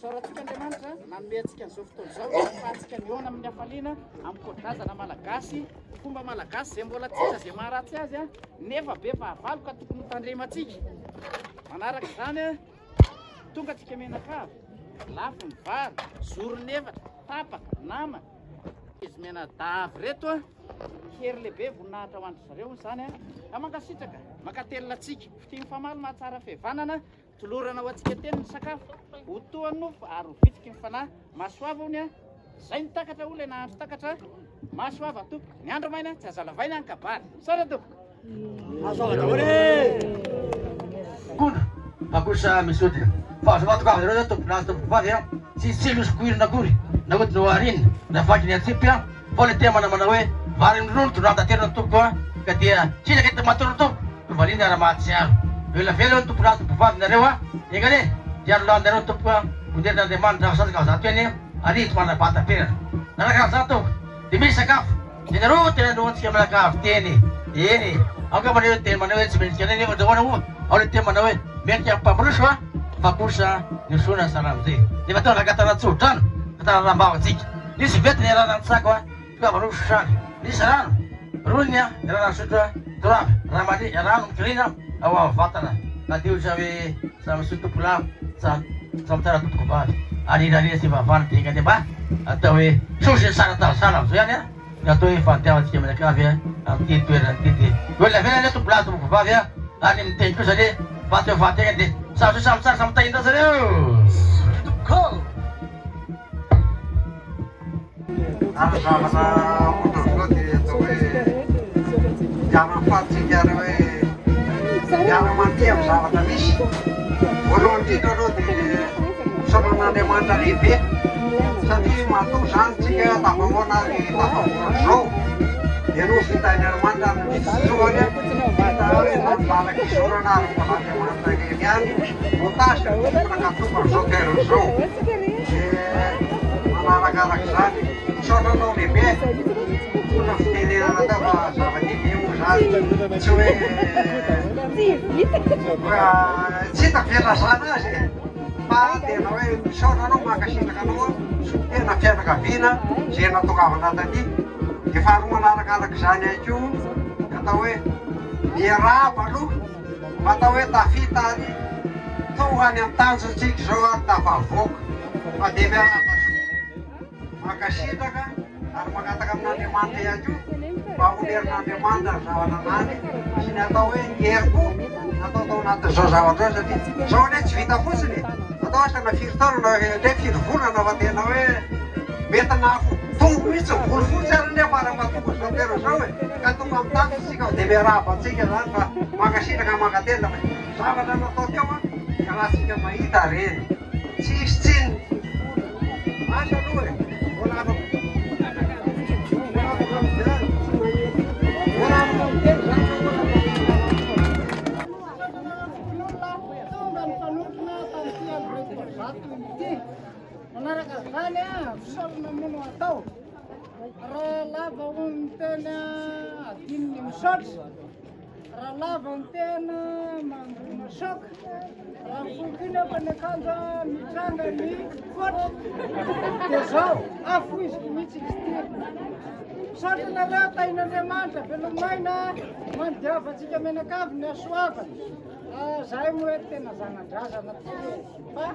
Soratsika Andriamanitra nanome antsika an'izao fotoana izao ahafahantsika mihaona amin'ny hafaliana amin'ny kodrazana malagasy fomba malagasy izay mbola tsisa izay maharatsy azy a nefa be fahavalo ka tokony tandremantsika. Manaraka izany tonga antsika menakavy lafo ny vary zoron'efatra tapaka nama izy mena davy reto a hery lehibe voninahitra ho andry zareo izany a mankasitraka makatelina atsika fitiny famaly mahatsara fihavanana tolorana ho antsika teny ny sakafo hotoa nofo ary ho vitsika ny fanahy masoava hony a zay nitakatra olona nahandro takatra masoava tompo ny andro maina tsy azalavaina ny kabary sara tompo kuna akosa misody fahasovato kavy zareo tompo nazo tompo vavy a tsy misy koirina akory na ohatry no ariny na vakiny atsipy a fa le tema manao hoe vary mirono tonataterina tompo a ka dia tsisaka ety matoro tompo tovaliny ara-mahatsiaro ela vela tompo nazo tompo vavy nareo a egane diaro lanareo tompo a onderin'Andriamanitra sasaka zato eny arito manabata perana narakaraha za tompo dia misy sakafo dia nareo tena andohantsika malakavy teny eny ao ka manao teny manao hoe tsy menitsika neny efa drahoana moa ao le teny manao hoe menika mpamoroso a fa kosa nisoana salamizay dia fa tao nakatana tsodrano katana rambavatsika nisy vety ny arana antsako a ka maroso sany nisy rano rony a rana sotra toravy ramali rano mikirina ao amin'ny vatana ka dia oza hoe samisotopola samitsara totoko vavy arirarira sy vavana tena dia mba atao hoe sosy sara talasala amizao ihany a atao hoe fantiavantsika menakavy a amin'ity toerana ity dia oela vela le tompola tomoko vavy a ary miteny kosa le vaty vategna dia samso samitsara samitahindra zareo Ara zavatra motorzao dia atao hoe miara-fatsika ary hoe miara-mandia amin'ny zavatra misy voalohany indrindra aloha dia misaonan'Andriamanitra lehibe satria mahatao izany tsika tafamoana ary tafamoratra izao dia no vitain'Andriamanitra amin'ny fisoany vita hoe nanivalaka isorana ary mbolan'Andriamanitra reny ihany motasika nakatokana izao toerana izao dia manarakaraka izany misaonanao lehibe ona fitenenana tao fa zava-dehibe moa zany tsy hoe tsy hita velazana azy fa tena hoe misaonanao mankasitraka anao tena fianakaviana zay natokavana tany dia faharoa manarakaraka izany ihany koa atao hoe miarahaba aloha mba atao hoe tafita ary tohany amin'ny tanjontsika izao ary tafavoaka fa dia miarahaba mankasitraka ary makataka amin'Andriamanitra ihany koa mba olerin'Andriamanitra ny zavananany sy ny atao hoe heriko atao tao anatin'izao zavatra io satria zao ane tsy vita fotsiny atao asana firy taona le firy volana fa tena hoe mety nafo tongo mihitsy voly fotsy ary nefa ara-matongo zao tena zao hoe ka tonga amin'ny tanjontsika dia miarahabantsika zany fa mankasitraka mankatelina zavatra natao teo a karahantsika mahita reny tsisy tsiny asa aloha e manaraka zany a fisaorana mono atao raha lava ny tena adininy misaotra raha lava ny tena mandrona soka raha foky nefa ny akanja mitranga ny fotra dia zao afo izy mihitsy izy ty misaotra nareo tain'Andriamanitra velomaina mandiavatsika menakavy ny asoavany zahay moa hoe tena zanadrazana fa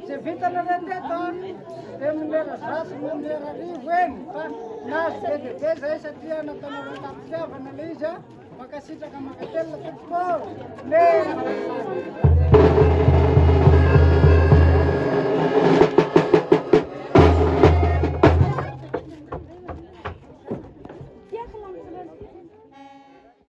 zay vitana rendeto dia minera zasy minera rivo eny fa nazo be dia be zay satria nataonao tapitiavana le izy a makasitraka makatelina tompoko